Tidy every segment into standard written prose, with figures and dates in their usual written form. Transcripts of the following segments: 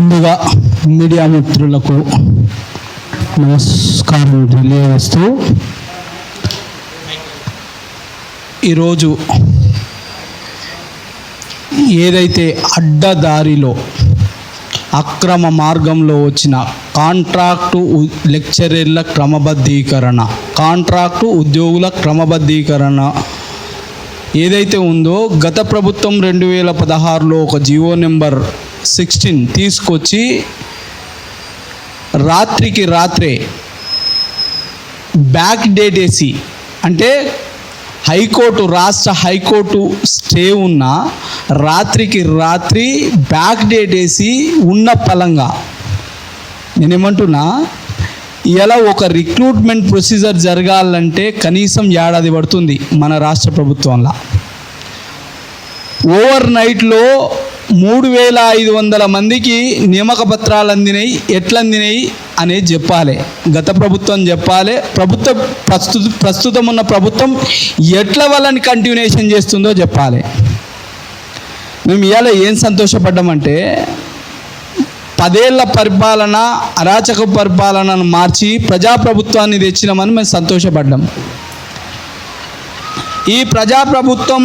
ముందుగా మీడియా మిత్రులకు నమస్కారం తెలియజేస్తూ, ఈరోజు ఏదైతే అడ్డదారిలో అక్రమ మార్గంలో వచ్చిన కాంట్రాక్టు లెక్చరర్ల క్రమబద్ధీకరణ, కాంట్రాక్టు ఉద్యోగుల క్రమబద్ధీకరణ ఏదైతే ఉందో, గత ప్రభుత్వం 2016లో ఒక జీవో నెంబర్ 16 తీసుకొచ్చి రాత్రికి రాత్రే బ్యాక్ డేట్ వేసి, అంటే హైకోర్టు, రాష్ట్ర హైకోర్టు స్టే ఉన్న రాత్రికి రాత్రి బ్యాక్ డేట్ వేసి ఉన్న పలంగా నేనేమంటున్నా, ఇలా ఒక రిక్రూట్మెంట్ ప్రొసీజర్ జరగాలంటే కనీసం ఏడాది పడుతుంది మన రాష్ట్ర ప్రభుత్వంలో. ఓవర్ నైట్లో 3500 మందికి నియామక పత్రాలు అందినాయి. ఎట్లా అందినాయి అనేది చెప్పాలి, గత ప్రభుత్వం చెప్పాలి, ప్రస్తుతం ఉన్న ప్రభుత్వం ఎట్లా వాళ్ళని కంటిన్యూషన్ చేస్తుందో చెప్పాలి. మేము ఇవాళ ఏం సంతోషపడ్డామంటే, 10 ఏళ్ల పరిపాలన, అరాచక పరిపాలనను మార్చి ప్రజాప్రభుత్వాన్ని తెచ్చినామని మేము సంతోషపడ్డాం. ఈ ప్రజాప్రభుత్వం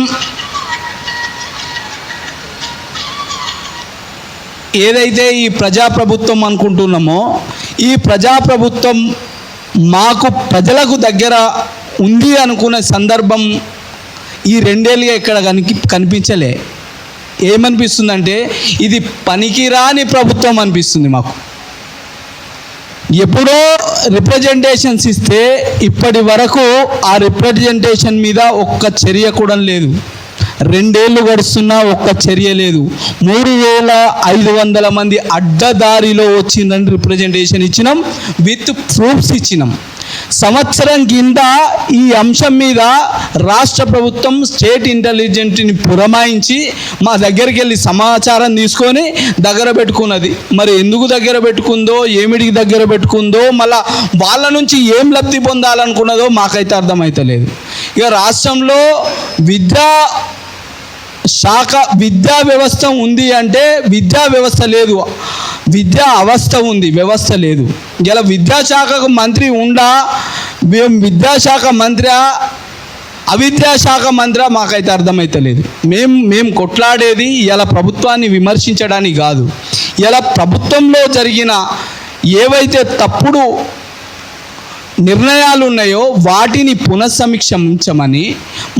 ఏదైతే ఈ ప్రజాప్రభుత్వం అనుకుంటున్నామో, ఈ ప్రజాప్రభుత్వం మాకు ప్రజలకు దగ్గర ఉంది అనుకునే సందర్భం ఈ 2 ఏళ్ళుగా ఇక్కడ కనిపించలే. ఏమనిపిస్తుందంటే, ఇది పనికిరాని ప్రభుత్వం అనిపిస్తుంది మాకు. ఎప్పుడో రిప్రజెంటేషన్స్ ఇస్తే ఇప్పటి వరకు ఆ రిప్రజెంటేషన్ మీద ఒక్క చర్య కూడా లేదు. 2 ఏళ్ళు గడుస్తున్నా ఒక్క చర్య లేదు. 3500 మంది అడ్డదారిలో వచ్చిందని రిప్రజెంటేషన్ ఇచ్చినాం, విత్ ప్రూఫ్స్ ఇచ్చినాం. సంవత్సరం కింద ఈ అంశం మీద రాష్ట్ర ప్రభుత్వం స్టేట్ ఇంటెలిజెన్స్ని పురమాయించి మా దగ్గరికి వెళ్ళి సమాచారం తీసుకొని దగ్గర పెట్టుకున్నది. మరి ఎందుకు దగ్గర పెట్టుకుందో, ఏమిటికి దగ్గర పెట్టుకుందో, మళ్ళా వాళ్ళ నుంచి ఏం లబ్ధి పొందాలనుకున్నదో మాకైతే అర్థమవుతలేదు. ఇక రాష్ట్రంలో విద్యా వ్యవస్థ ఉంది అంటే విద్యా వ్యవస్థ లేదు, విద్యా అవస్థ ఉంది, వ్యవస్థ లేదు. ఇలా విద్యాశాఖకు మంత్రి ఉండా, విద్యాశాఖ మంత్రి, అవిద్యాశాఖ మంత్రి మాకైతే అర్థమవుతలేదు. మేము కొట్లాడేది ఇలా ప్రభుత్వాన్ని విమర్శించడానికి కాదు. ఇలా ప్రభుత్వంలో జరిగిన ఏవైతే తప్పుడు నిర్ణయాలు ఉన్నాయో వాటిని పునఃసమీక్షించమని,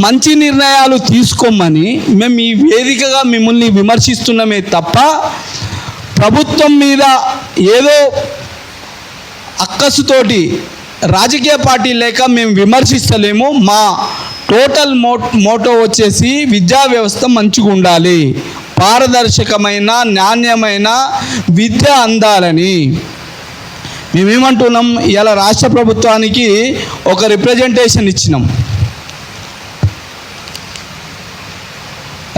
మంచి నిర్ణయాలు తీసుకోమని మేము ఈ వేదికగా మిమ్మల్ని విమర్శిస్తున్నామే తప్ప, ప్రభుత్వం మీద ఏదో అక్కసుతోటి రాజకీయ పార్టీ లేక మేము విమర్శిస్తలేము. మా టోటల్ మోటో వచ్చేసి విద్యా వ్యవస్థ మంచిగా ఉండాలి, పారదర్శకమైన నాణ్యమైన విద్య అందాలని మేమేమంటున్నాం. ఇలా రాష్ట్ర ప్రభుత్వానికి ఒక రిప్రజెంటేషన్ ఇచ్చినాం,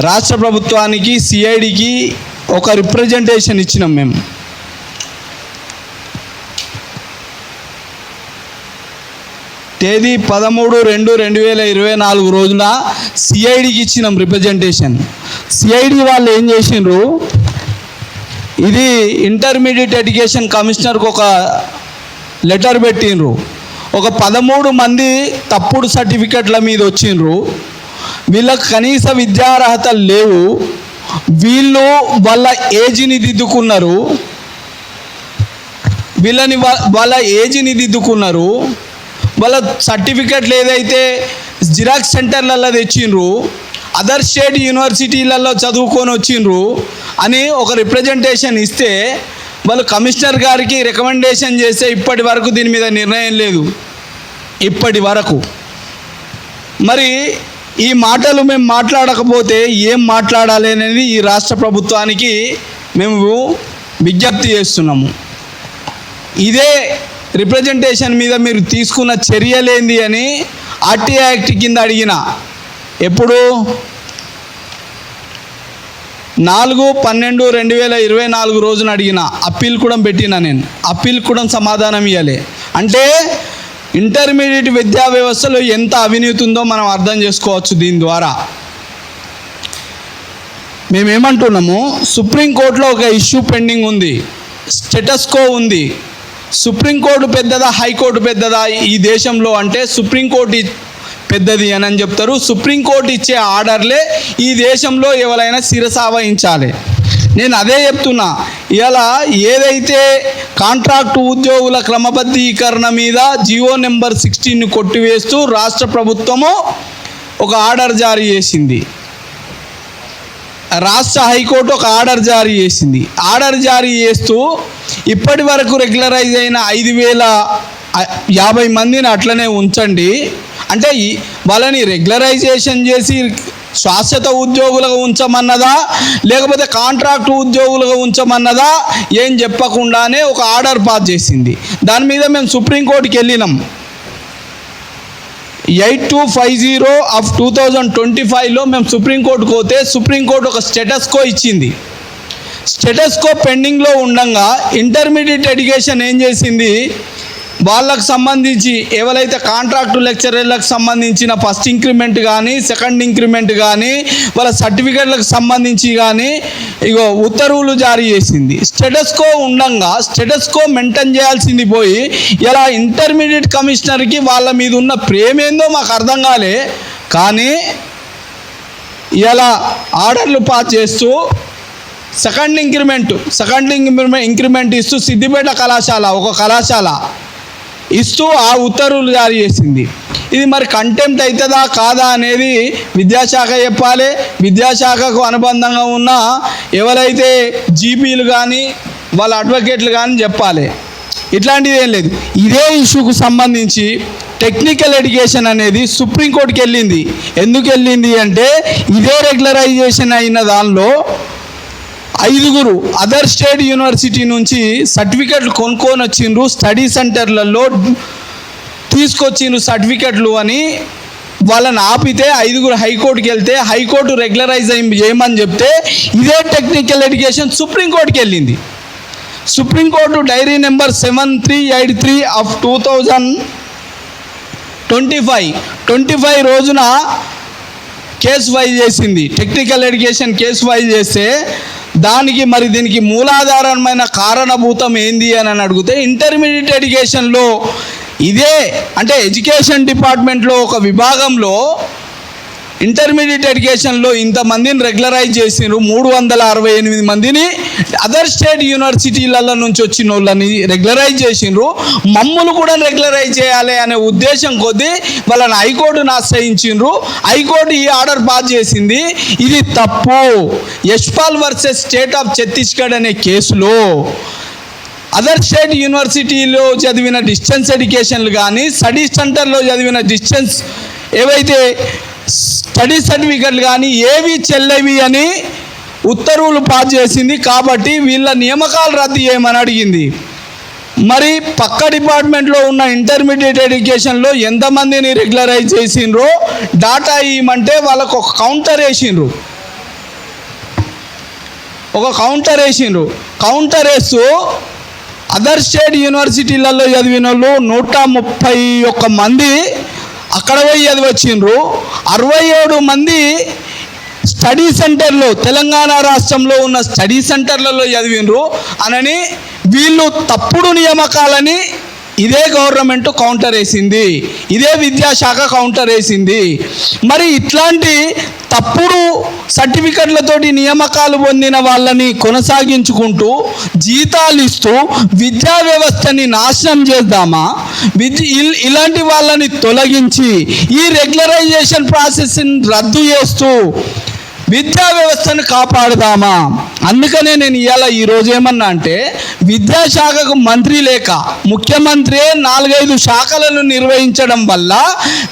రాష్ట్ర ప్రభుత్వానికి సిఐడికి ఒక రిప్రజెంటేషన్ ఇచ్చినాం. మేము తేదీ 13/2/2024 రోజున సిఐడికి ఇచ్చినాం రిప్రజెంటేషన్. సిఐడి వాళ్ళు ఏం చేసిండ్రు, ఇది ఇంటర్మీడియట్ ఎడ్యుకేషన్ కమిషనర్కి ఒక లెటర్ పెట్టిండ్రు. ఒక 13 మంది తప్పుడు సర్టిఫికెట్ల మీద వచ్చిండ్రు. వీళ్ళకి కనీస విద్యార్హతలు లేవు. వీళ్ళు వాళ్ళ ఏజ్ని దిద్దుకున్నారు, వాళ్ళ ఏజ్ని దిద్దుకున్నారు. వాళ్ళ సర్టిఫికెట్లు ఏదైతే జిరాక్స్ సెంటర్లలో తెచ్చిండ్రు, అదర్ స్టేట్ యూనివర్సిటీలలో చదువుకొని వచ్చిండ్రు అని ఒక రిప్రజెంటేషన్ ఇస్తే, వాళ్ళు కమిషనర్ గారికి రికమెండేషన్ చేస్తే ఇప్పటి వరకు దీని మీద నిర్ణయం లేదు. ఇప్పటి వరకు మరి ఈ మాటలు మేము మాట్లాడకపోతే ఏం మాట్లాడాలి అనేది ఈ రాష్ట్ర ప్రభుత్వానికి మేము విజ్ఞప్తి చేస్తున్నాము. ఇదే రిప్రజెంటేషన్ మీద మీరు తీసుకున్న చర్యలేంది అని ఆర్టీ యాక్ట్ కింద అడిగిన, ఎప్పుడు 4/12/2024 రోజున అడిగిన, అప్పీల్ కూడా పెట్టినా నేను. అప్పీల్ కూడా సమాధానం ఇవ్వలే. అంటే ఇంటర్మీడియట్ విద్యా వ్యవస్థలో ఎంత అవినీతి ఉందో మనం అర్థం చేసుకోవచ్చు దీని ద్వారా. మేమేమంటున్నాము, సుప్రీంకోర్టులో ఒక ఇష్యూ పెండింగ్ ఉంది, స్టేటస్ కో ఉంది. సుప్రీంకోర్టు పెద్దదా హైకోర్టు పెద్దదా ఈ దేశంలో అంటే సుప్రీంకోర్టు పెద్దది అని చెప్తారు. సుప్రీంకోర్టు ఇచ్చే ఆర్డర్లే ఈ దేశంలో ఎవరైనా శిరసావహించాలి. నేను అదే చెప్తున్నా. ఇలా ఏదైతే కాంట్రాక్టు ఉద్యోగుల క్రమబద్ధీకరణ మీద జియో నెంబర్ 16ని కొట్టివేస్తూ రాష్ట్ర ప్రభుత్వము ఒక ఆర్డర్ జారీ చేసింది, రాష్ట్ర హైకోర్టు ఒక ఆర్డర్ జారీ చేసింది. ఆర్డర్ జారీ చేస్తూ ఇప్పటి వరకు రెగ్యులరైజ్ అయిన 5,050 మందిని అట్లనే ఉంచండి అంటే వాళ్ళని రెగ్యులరైజేషన్ చేసి శాశ్వత ఉద్యోగులుగా ఉంచమన్నదా లేకపోతే కాంట్రాక్ట్ ఉద్యోగులుగా ఉంచమన్నదా ఏం చెప్పకుండానే ఒక ఆర్డర్ పాస్ చేసింది. దాని మీద మేము సుప్రీంకోర్టుకి వెళ్ళినాం. 8250 ఆఫ్ 2025లో మేము సుప్రీంకోర్టుకు పోతే సుప్రీంకోర్టు ఒక స్టేటస్ కో ఇచ్చింది. స్టేటస్ కో పెండింగ్లో ఉండగా ఇంటర్మీడియట్ ఎడ్యుకేషన్ ఏం చేసింది, వాళ్ళకు సంబంధించి ఎవరైతే కాంట్రాక్టు లెక్చరర్లకు సంబంధించిన ఫస్ట్ ఇంక్రిమెంట్ కానీ సెకండ్ ఇంక్రిమెంట్ కానీ వాళ్ళ సర్టిఫికెట్లకు సంబంధించి కానీ ఉత్తర్వులు జారీ చేసింది. స్టేటస్ కో ఉండగా స్టేటస్ కో మెయింటైన్ చేయాల్సింది పోయి ఇలా ఇంటర్మీడియట్ కమిషనర్కి వాళ్ళ మీద ఉన్న ప్రేమేందో మాకు అర్థం కాలే. కానీ ఇలా ఆర్డర్లు పాస్ చేస్తూ సెకండ్ ఇంక్రిమెంట్ ఇస్తూ సిద్దిపేట కళాశాల ఒక కళాశాల ఇస్తూ ఆ ఉత్తర్వులు జారీ చేసింది. ఇది మరి కంటెంప్ట్ అవుతుందా కాదా అనేది విద్యాశాఖ చెప్పాలి. విద్యాశాఖకు అనుబంధంగా ఉన్న ఎవరైతే జీపీలు కానీ వాళ్ళ అడ్వకేట్లు కానీ చెప్పాలి. ఇట్లాంటిది ఏం లేదు. ఇదే ఇష్యూకు సంబంధించి టెక్నికల్ ఎడ్యుకేషన్ అనేది సుప్రీంకోర్టుకి వెళ్ళింది. ఎందుకు వెళ్ళింది అంటే ఇదే రెగ్యులరైజేషన్ అయిన దానిలో 5 అదర్ స్టేట్ యూనివర్సిటీ నుంచి సర్టిఫికెట్లు కొనుక్కొని వచ్చిండ్రు, స్టడీ సెంటర్లలో తీసుకొచ్చిండ్రు సర్టిఫికెట్లు అని వాళ్ళని ఆపితే 5 హైకోర్టుకి వెళ్తే హైకోర్టు రెగ్యులరైజ్ చేయమని చెప్తే ఇదే టెక్నికల్ ఎడ్యుకేషన్ సుప్రీంకోర్టుకి వెళ్ళింది. సుప్రీంకోర్టు డైరీ నెంబర్ 7383 ఆఫ్ 2025 రోజున కేసు ఫైల్ చేసింది. టెక్నికల్ ఎడ్యుకేషన్ కేసు ఫైల్ చేస్తే దీనికి మూలాధారమైన కారణభూతం ఏంది అని అడిగితే ఇంటర్మీడియట్ ఎడ్యుకేషన్లో ఇదే అంటే ఎడ్యుకేషన్ డిపార్ట్మెంట్లో ఒక విభాగంలో ఇంటర్మీడియట్ ఎడ్యుకేషన్లో ఇంతమందిని రెగ్యులరైజ్ చేసినారు. 368 మందిని అదర్ స్టేట్ యూనివర్సిటీలలో నుంచి వచ్చిన వాళ్ళని రెగ్యులరైజ్ చేసినారు. మమ్మల్ని కూడా రెగ్యులరైజ్ చేయాలి అనే ఉద్దేశం కొద్దీ వాళ్ళని హైకోర్టును ఆశ్రయించిండ్రు. హైకోర్టు ఈ ఆర్డర్ పాస్ చేసింది. ఇది తప్పు. Yashpal versus state of Chhattisgarh అనే కేసులో అదర్ స్టేట్ యూనివర్సిటీలో చదివిన డిస్టెన్స్ ఎడ్యుకేషన్లు కానీ స్టడీ సెంటర్లో చదివిన డిస్టెన్స్ ఏవైతే స్టడీ సర్టిఫికెట్లు కానీ ఏవి చెల్లవి అని ఉత్తర్వులు పాస్ చేసింది. కాబట్టి వీళ్ళ నియామకాలు రద్దు చేయమని అడిగింది. మరి పక్క డిపార్ట్మెంట్లో ఉన్న ఇంటర్మీడియట్ ఎడ్యుకేషన్లో ఎంతమందిని రెగ్యులరైజ్ చేసిండ్రో డాటా ఇవ్వమంటే వాళ్ళకు ఒక కౌంటర్ వేసిండ్రు. కౌంటర్ వేస్తూ అదర్ స్టేట్ యూనివర్సిటీలలో చదివిన వాళ్ళు 131 మంది అక్కడ పోయి చదివచ్చిండ్రు. 67 మంది స్టడీ సెంటర్లో తెలంగాణ రాష్ట్రంలో ఉన్న స్టడీ సెంటర్లలో చదివిండ్రు అనని వీళ్ళు తప్పుడు నియామకాలని ఇదే గవర్నమెంట్ కౌంటర్ వేసింది. ఇదే విద్యాశాఖ కౌంటర్ వేసింది. మరి ఇట్లాంటి తప్పుడు సర్టిఫికెట్లతోటి నియామకాలు పొందిన వాళ్ళని కొనసాగించుకుంటూ జీతాలు ఇస్తూ విద్యా వ్యవస్థని నాశనం చేద్దామా? ఇలాంటి వాళ్ళని తొలగించి ఈ రెగ్యులరైజేషన్ ప్రాసెస్ని రద్దు చేస్తూ విద్యా వ్యవస్థను కాపాడుదామా? అందుకనే నేను ఈరోజు ఏమన్నా అంటే విద్యాశాఖకు మంత్రి లేక ముఖ్యమంత్రి 4-5 శాఖలను నిర్వహించడం వల్ల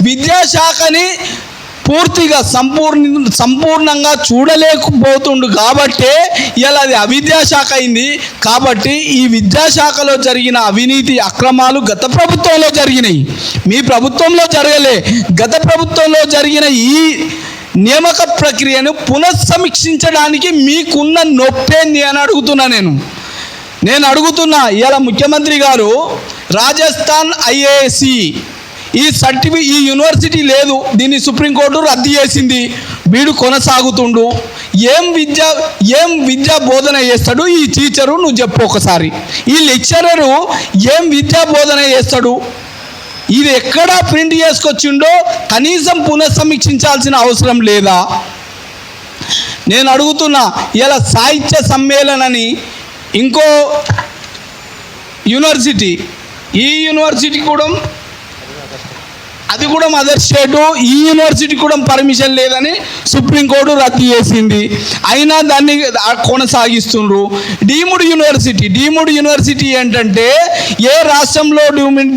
విద్యాశాఖని పూర్తిగా సంపూర్ణంగా చూడలేకపోతుండు. కాబట్టే ఇలా అది అవిద్యాశాఖ అయింది. కాబట్టి ఈ విద్యాశాఖలో జరిగిన అవినీతి అక్రమాలు గత ప్రభుత్వంలో జరిగినాయి, మీ ప్రభుత్వంలో జరగలే. గత ప్రభుత్వంలో జరిగిన ఈ నియామక ప్రక్రియను పునఃసమీక్షించడానికి మీకున్న నొప్పేంది అని అడుగుతున్నా. నేను అడుగుతున్నా. ఇలా ముఖ్యమంత్రి గారు రాజస్థాన్ IASC ఈ యూనివర్సిటీ లేదు, దీన్ని సుప్రీంకోర్టు రద్దు చేసింది. వీడు కొనసాగుతుండు. ఏం విద్యా బోధన చేస్తాడు ఈ టీచరు, నువ్వు చెప్పు ఒకసారి. ఈ లెక్చరరు ఏం విద్యా బోధన చేస్తాడు? ఇది ఎక్కడా ప్రింట్ చేసుకొచ్చిండో కనీసం పునఃసమీక్షించాల్సిన అవసరం లేదా? నేను అడుగుతున్నా. ఇలా సాహిత్య సమ్మేళనని ఇంకో యూనివర్సిటీ, ఈ యూనివర్సిటీ కూడా అది కూడా మదర్ స్టేటు, ఈ యూనివర్సిటీ కూడా పర్మిషన్ లేదని సుప్రీంకోర్టు రద్దు చేసింది. అయినా దాన్ని కొనసాగిస్తుండ్రు. డీమ్డ్ యూనివర్సిటీ ఏంటంటే ఏ రాష్ట్రంలో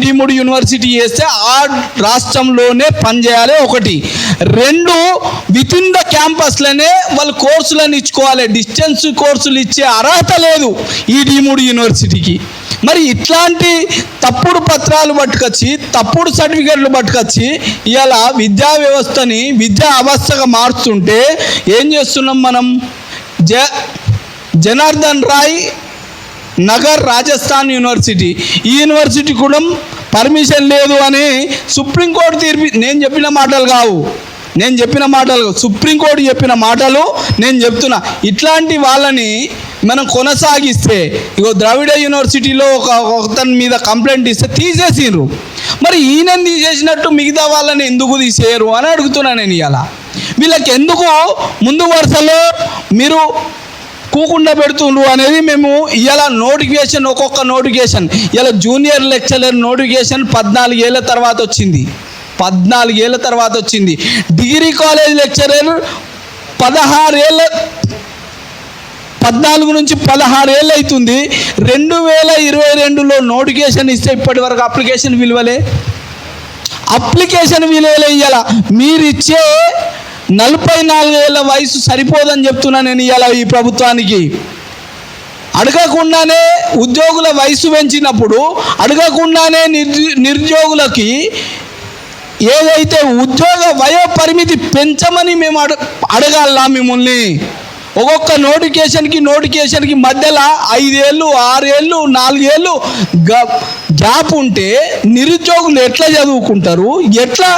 డీమ్డ్ యూనివర్సిటీ చేస్తే ఆ రాష్ట్రంలోనే పనిచేయాలి. ఒకటి. రెండు, విత్ ఇన్ ద క్యాంపస్లోనే వాళ్ళు కోర్సులను ఇచ్చుకోవాలి. డిస్టెన్స్ కోర్సులు ఇచ్చే అర్హత లేదు ఈ డీమ్డ్ యూనివర్సిటీకి. మరి ఇట్లాంటి తప్పుడు పత్రాలు పట్టుకొచ్చి, తప్పుడు సర్టిఫికెట్లు పట్టుకొచ్చి ఇలా విద్యా వ్యవస్థని విద్యా అవస్థగా మారుస్తుంటే ఏం చేస్తున్నాం మనం? జనార్దన్ రాయ్ నగర్ రాజస్థాన్ యూనివర్సిటీ, ఈ యూనివర్సిటీ కూడా పర్మిషన్ లేదు అని సుప్రీంకోర్టు తీర్పు. నేను చెప్పిన మాటలు కావు, సుప్రీంకోర్టు చెప్పిన మాటలు నేను చెప్తున్నా. ఇట్లాంటి వాళ్ళని మనం కొనసాగిస్తే, ఇగో ద్రావిడ యూనివర్సిటీలో ఒకతని మీద కంప్లైంట్ ఇస్తే తీసేసిండ్రు. మరి ఈయన తీసేసినట్టు మిగతా వాళ్ళని ఎందుకు తీసేయరు అని అడుగుతున్నా నేను. ఇవాళ వీళ్ళకి ఎందుకు ముందు వరుసలో మీరు కూకుండా పెడుతుండ్రు అనేది మేము ఇవాళ నోటిఫికేషన్, ఒక్కొక్క నోటిఫికేషన్. ఇలా జూనియర్ లెక్చరర్ నోటిఫికేషన్ 14 ఏళ్ళ తర్వాత వచ్చింది. డిగ్రీ కాలేజ్ లెక్చరర్ 14 నుంచి 16 ఏళ్ళు అవుతుంది. 2022లో నోటిఫికేషన్ ఇస్తే ఇప్పటి వరకు అప్లికేషన్ విలువలే ఇవ్వాల. మీరు ఇచ్చే 44 ఏళ్ళ వయసు సరిపోదని చెప్తున్నా నేను ఇవాళ ఈ ప్రభుత్వానికి. అడగకుండానే ఉద్యోగుల వయసు పెంచినప్పుడు, అడగకుండానే నిరుద్యోగులకి ఏదైతే ఉద్యోగ వయో పరిమితి పెంచమని మేము అడగాలా మిమ్మల్ని? ఒక్కొక్క నోటిఫికేషన్కి మధ్యలో 5 ఏళ్ళు, 6 ఏళ్ళు, 4 ఏళ్ళు గ్యాప్ ఉంటే నిరుద్యోగులు ఎట్లా చదువుకుంటారు, ఎట్లా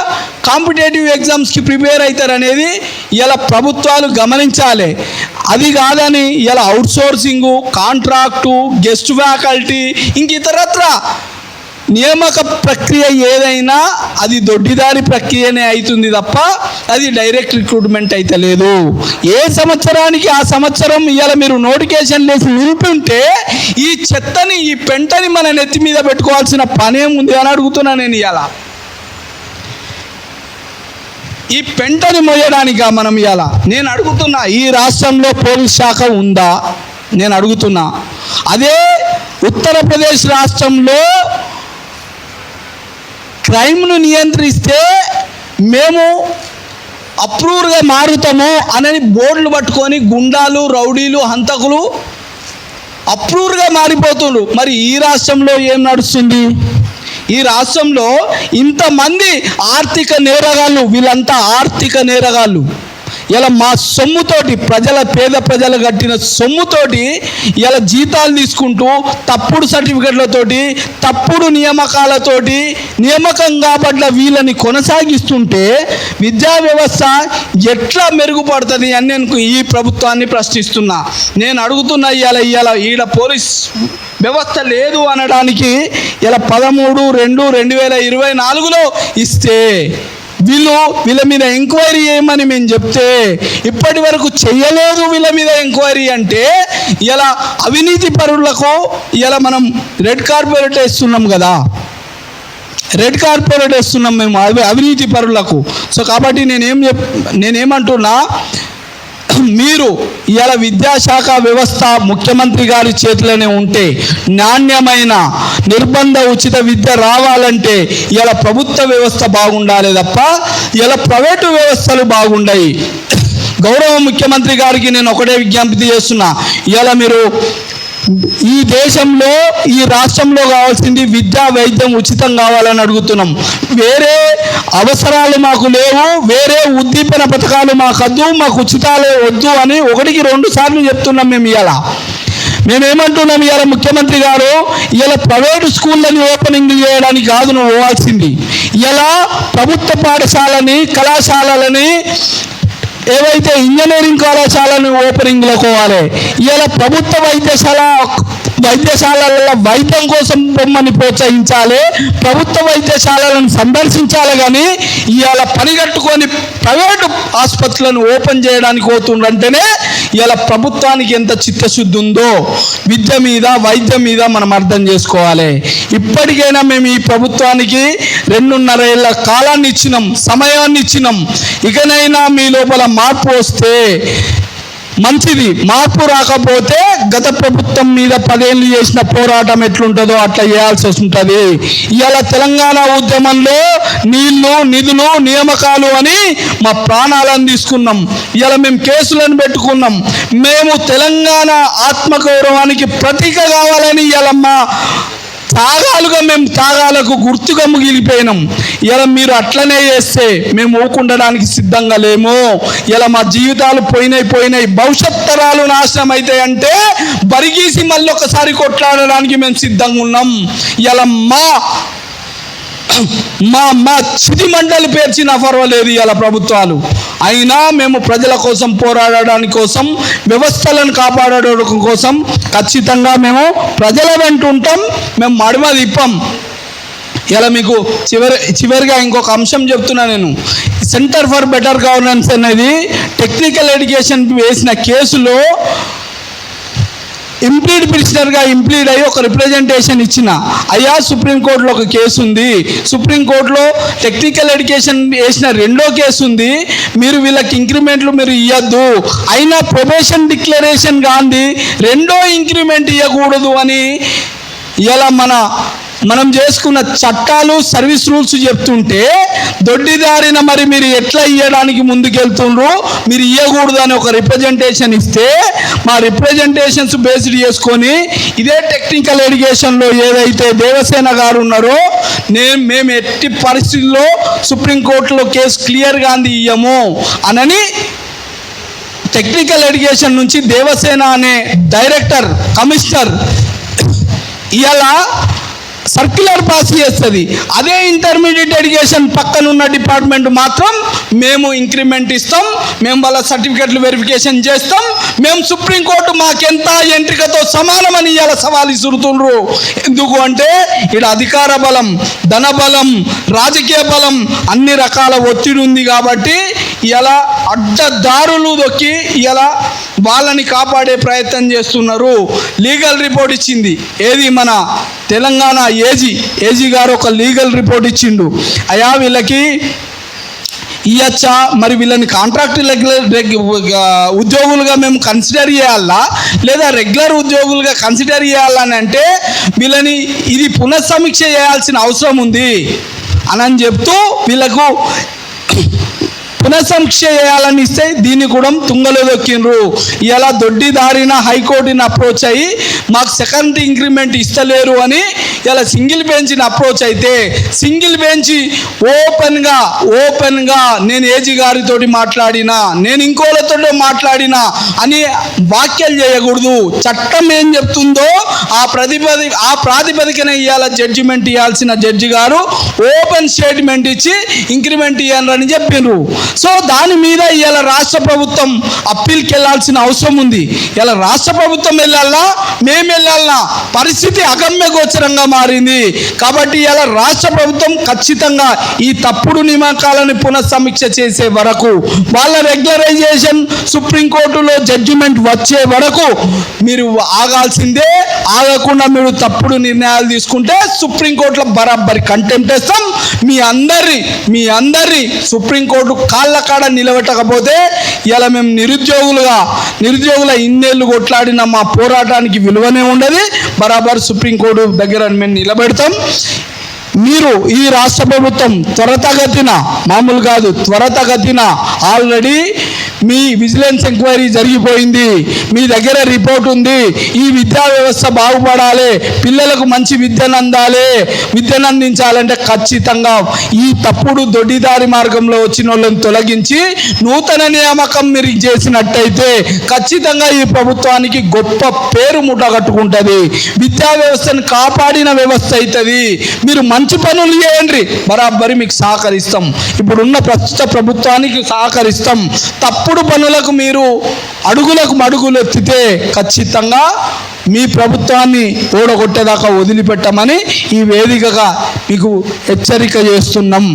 కాంపిటేటివ్ ఎగ్జామ్స్కి ప్రిపేర్ అవుతారు అనేది ఇలా ప్రభుత్వాలు గమనించాలి. అది కాదని ఇలా అవుట్సోర్సింగు, కాంట్రాక్టు, గెస్ట్ ఫ్యాకల్టీ, ఇంక ఇతరత్ర నియామక ప్రక్రియ ఏదైనా అది దొడ్డిదారి ప్రక్రియనే అవుతుంది తప్ప అది డైరెక్ట్ రిక్రూట్మెంట్ అయితే లేదు. ఏ సంవత్సరానికి ఆ సంవత్సరం ఇవాళ మీరు నోటిఫికేషన్ లేసి నిలిపింటే ఈ చెత్తని, ఈ పెంటని మన నెత్తి మీద పెట్టుకోవాల్సిన పనేముంది అని అడుగుతున్నా నేను. ఇవాళ ఈ పెంటని మోయడానిక మనం ఇవాళ నేను అడుగుతున్నా. ఈ రాష్ట్రంలో పోలీస్ శాఖ ఉందా? నేను అడుగుతున్నా. అదే ఉత్తరప్రదేశ్ రాష్ట్రంలో క్రైమ్ను నియంత్రిస్తే మేము అప్రూవ్గా మారుతాము అని బోర్డులు పట్టుకొని గుండాలు, రౌడీలు, హంతకులు అప్రూవ్గా మారిపోతుండ్రు. మరి ఈ రాష్ట్రంలో ఏం నడుస్తుంది? ఈ రాష్ట్రంలో ఇంతమంది ఆర్థిక నేరగాళ్ళు, వీళ్ళంతా ఆర్థిక నేరగాళ్ళు. ఇలా మా సొమ్ముతోటి, పేద ప్రజలు కట్టిన సొమ్ముతోటి ఇలా జీతాలు తీసుకుంటూ, తప్పుడు సర్టిఫికెట్లతోటి, తప్పుడు నియామకాలతోటి నియామకం కాబట్ల వీళ్ళని కొనసాగిస్తుంటే విద్యా వ్యవస్థ ఎట్లా మెరుగుపడుతుంది అని నేను ఈ ప్రభుత్వాన్ని ప్రశ్నిస్తున్నా. నేను అడుగుతున్నా. ఈడ పోలీస్ వ్యవస్థ లేదు అనడానికి ఇలా 13/2/2024లో ఇస్తే వీళ్ళ మీద ఎంక్వైరీ చేయమని మేము చెప్తే ఇప్పటి వరకు చెయ్యలేదు. వీళ్ళ మీద ఎంక్వైరీ అంటే ఇలా అవినీతి పరులకు ఇలా మనం రెడ్ కార్పెట్ వేస్తున్నాం కదా, మేము అవినీతి పరులకు. సో కాబట్టి నేనేమంటున్నా, మీరు ఇవాళ విద్యాశాఖ వ్యవస్థ ముఖ్యమంత్రి గారి చేతిలోనే ఉంటే, నాణ్యమైన నిర్బంధ ఉచిత విద్య రావాలంటే ఇవాళ ప్రభుత్వ వ్యవస్థ బాగుండాలి తప్ప ఇలా ప్రైవేటు వ్యవస్థలు బాగుండాయి. గౌరవ ముఖ్యమంత్రి గారికి నేను ఒకటే విజ్ఞప్తి చేస్తున్నా. ఇవాళ మీరు ఈ దేశంలో, ఈ రాష్ట్రంలో కావాల్సింది విద్యా, వైద్యం ఉచితం కావాలని అడుగుతున్నాం. వేరే అవసరాలు మాకు లేవు, వేరే ఉద్దీపన పథకాలు మాకు ఉచితాలే వద్దు అని 1-2 సార్లు చెప్తున్నాం మేము. మేమేమంటున్నాం, ఇవాళ ముఖ్యమంత్రి గారు ఇలా ప్రైవేటు స్కూళ్ళని ఓపెనింగ్ చేయడానికి కాదు నువ్వు పోవాల్సింది. ఇలా ప్రభుత్వ పాఠశాలని, కళాశాలని ఏవైతే ఇంజనీరింగ్ కళాశాలను ఓపెనింగ్లో కోవాలి. ఇవాళ ప్రభుత్వ వైద్యశాలల వైద్యం కోసం బొమ్మని ప్రోత్సహించాలి, ప్రభుత్వ వైద్యశాలలను సందర్శించాలి. కానీ ఇవాళ పనిగట్టుకొని ప్రైవేటు ఆసుపత్రులను ఓపెన్ చేయడానికి పోతుండంటేనే ఇవాళ ప్రభుత్వానికి ఎంత చిత్తశుద్ధి ఉందో విద్య మీద వైద్యం మీద మనం అర్థం చేసుకోవాలి. ఇప్పటికైనా మేము ఈ ప్రభుత్వానికి 2.5 ఏళ్ళ కాలాన్ని ఇచ్చినాం, సమయాన్ని ఇచ్చినాం. ఇకనైనా మీ లోపల మార్పు వస్తే మంచిది. మార్పు రాకపోతే గత ప్రభుత్వం మీద 10 ఏళ్ళు చేసిన పోరాటం ఎట్లుంటుందో అట్లా చేయాల్సి ఉంటుంది. ఇవాళ తెలంగాణ ఉద్యమంలో నీళ్లు, నిధులు, నియామకాలు అని మా ప్రాణాలను తీసుకున్నాం. ఇవాళ మేము కేసులను పెట్టుకున్నాం. మేము తెలంగాణ ఆత్మగౌరవానికి ప్రతీక కావాలని ఇవాళ మా మేము త్యాగాలకు గుర్తుగా మిగిలిపోయినాం. ఇలా మీరు అట్లనే చేస్తే మేము ఊకుండడానికి సిద్ధంగా లేము. ఇలా మా జీవితాలు పోయినాయి, భవిష్యత్ తరాలు నాశనం అవుతాయంటే బరిగీసి మళ్ళీ ఒకసారి కొట్లాడడానికి మేము సిద్ధంగా ఉన్నాం. ఇలా మా చిది మండలి పేర్చినా పర్వాలేదు ఇలా ప్రభుత్వాలు. అయినా మేము ప్రజల కోసం పోరాడడానికి కోసం, వ్యవస్థలను కాపాడడం కోసం ఖచ్చితంగా మేము ప్రజల వెంట ఉంటాం. మేము మడమ తిప్పం. ఇలా మీకు చివరిగా ఇంకొక అంశం చెప్తున్నా. నేను సెంటర్ ఫర్ బెటర్ గవర్నెన్స్ అనేది టెక్నికల్ ఎడ్యుకేషన్ వేసిన కేసులో ఇంప్లీడ్ పిటిషనర్గా ఇంప్లీడ్ అయ్యి ఒక రిప్రజెంటేషన్ ఇచ్చిన. అయ్యా, సుప్రీంకోర్టులో ఒక కేసు ఉంది, సుప్రీంకోర్టులో టెక్నికల్ ఎడ్యుకేషన్ వేసిన 2వ కేసు ఉంది, మీరు వీళ్ళకి ఇంక్రిమెంట్లు మీరు ఇవ్వద్దు, అయినా ప్రొబేషన్ డిక్లరేషన్ గాంధీ 2వ ఇంక్రిమెంట్ ఇవ్వకూడదు అని ఇలా మనం చేసుకున్న చట్టాలు, సర్వీస్ రూల్స్ చెప్తుంటే దొడ్డిదారిన మరి మీరు ఎట్లా ఇవ్వడానికి ముందుకెళ్తుండ్రు, మీరు ఇవ్వకూడదు అని ఒక రిప్రజెంటేషన్ ఇస్తే మా రిప్రజెంటేషన్స్ బేస్డ్ చేసుకొని ఇదే టెక్నికల్ ఎడ్యుకేషన్లో ఏదైతే దేవసేన గారు ఉన్నారో మేము ఎట్టి పరిస్థితుల్లో సుప్రీంకోర్టులో కేసు క్లియర్గా ఇయ్యము అనని టెక్నికల్ ఎడ్యుకేషన్ నుంచి దేవసేన అనే డైరెక్టర్, కమిషనర్ ఇలా సర్క్యులర్ పాస్ చేస్తుంది. అదే ఇంటర్మీడియట్ ఎడ్యుకేషన్ పక్కన ఉన్న డిపార్ట్మెంట్ మాత్రం మేము ఇంక్రిమెంట్ ఇస్తాం, మేము వాళ్ళ సర్టిఫికెట్లు వెరిఫికేషన్ చేస్తాం, మేము సుప్రీంకోర్టు మాకెంత ఎంట్రికతో సమానమని ఇవాళ సవాల్ ఇసురుతుండ్రు. ఎందుకు అంటే ఇక్కడ అధికార బలం, ధన బలం, రాజకీయ బలం, అన్ని రకాల ఒత్తిడి ఉంది. కాబట్టి ఇలా అడ్డదారులు దొక్కి ఇలా వాళ్ళని కాపాడే ప్రయత్నం చేస్తున్నారు. లీగల్ రిపోర్ట్ ఇచ్చింది ఏది మన తెలంగాణ ఏజీ గారు ఒక లీగల్ రిపోర్ట్ ఇచ్చిండు. అయ్యా, వీళ్ళకి ఇవ్వచ్చా, మరి వీళ్ళని కాంట్రాక్ట్ ఉద్యోగులుగా మేము కన్సిడర్ చేయాలా లేదా రెగ్యులర్ ఉద్యోగులుగా కన్సిడర్ చేయాలని అంటే వీళ్ళని ఇది పునఃసమీక్ష చేయాల్సిన అవసరం ఉంది అని చెప్తూ వీళ్ళకు పునఃసమీక్ష చేయాలని ఇస్తే దీన్ని కూడా తుంగలో దొక్కిండ్రు. ఇలా దొడ్డిదారిన హైకోర్టుని అప్రోచ్ అయ్యి మాకు సెకండ్ ఇంక్రిమెంట్ ఇస్తలేరు అని ఇలా సింగిల్ బెంచ్ని అప్రోచ్ అయితే సింగిల్ బెంచ్ ఓపెన్గా నేను ఏజీ గారితో మాట్లాడినా, నేను ఇంకోళ్ళతో మాట్లాడినా అని వ్యాఖ్యలు చేయకూడదు. చట్టం ఏం చెప్తుందో ఆ ప్రాతిపదికన ఇవాళ జడ్జిమెంట్ ఇవ్వాల్సిన జడ్జి గారు ఓపెన్ స్టేట్మెంట్ ఇచ్చి ఇంక్రిమెంట్ ఇవ్వాలని చెప్పిండ్రు. సో దాని మీద ఇలా రాష్ట్ర ప్రభుత్వం అప్పీల్కి వెళ్ళాల్సిన అవసరం ఉంది. ఇలా రాష్ట్ర ప్రభుత్వం వెళ్ళాలా, మేము వెళ్ళాలన్నా పరిస్థితి అగమ్య గోచరంగా మారింది. కాబట్టి ఇలా రాష్ట్ర ప్రభుత్వం ఖచ్చితంగా ఈ తప్పుడు నియామకాలను పునఃసమీక్ష చేసే వరకు, వాళ్ళ రెగ్యులరైజేషన్ సుప్రీంకోర్టులో జడ్జిమెంట్ వచ్చే వరకు మీరు ఆగాల్సిందే. ఆగకుండా మీరు తప్పుడు నిర్ణయాలు తీసుకుంటే సుప్రీంకోర్టులో బరాబరి కంటెంప్ట్ చేస్తాం. మీ అందరి సుప్రీంకోర్టు కాళ్ళ కాడ నిలబెట్టకపోతే ఇలా మేము నిరుద్యోగుల ఇన్నేళ్ళు కొట్లాడిన మా పోరాటానికి విలువనే ఉండదు. బరాబర్ సుప్రీంకోర్టు దగ్గర మేము నిలబెడతాం. మీరు ఈ రాష్ట్ర ప్రభుత్వం త్వరితగతిన, మామూలు కాదు, త్వరితగతిన ఆల్రెడీ మీ విజిలెన్స్ ఎంక్వైరీ జరిగిపోయింది, మీ దగ్గర రిపోర్ట్ ఉంది. ఈ విద్యా వ్యవస్థ బాగుపడాలి, పిల్లలకు మంచి విద్యను అందించాలంటే ఖచ్చితంగా ఈ తప్పుడు దొడ్డిదారి మార్గంలో వచ్చిన వాళ్ళని తొలగించి నూతన నియామకం మీరు చేసినట్టయితే ఖచ్చితంగా ఈ ప్రభుత్వానికి గొప్ప పేరు ముట్టగట్టుకుంటుంది. విద్యా వ్యవస్థను కాపాడిన వ్యవస్థ అవుతుంది. మీరు మంచి పనులు చేయండి, బరాబరి మీకు సహకరిస్తాం. ఇప్పుడున్న ప్రస్తుత ప్రభుత్వానికి సహకరిస్తాం. తప్పు తప్పుడు పనులకు మీరు అడుగులకు మడుగులు ఎత్తితే ఖచ్చితంగా మీ ప్రభుత్వాన్ని ఓడగొట్టేదాకా వదిలిపెట్టమని ఈ వేదికగా మీకు హెచ్చరిక చేస్తున్నాం.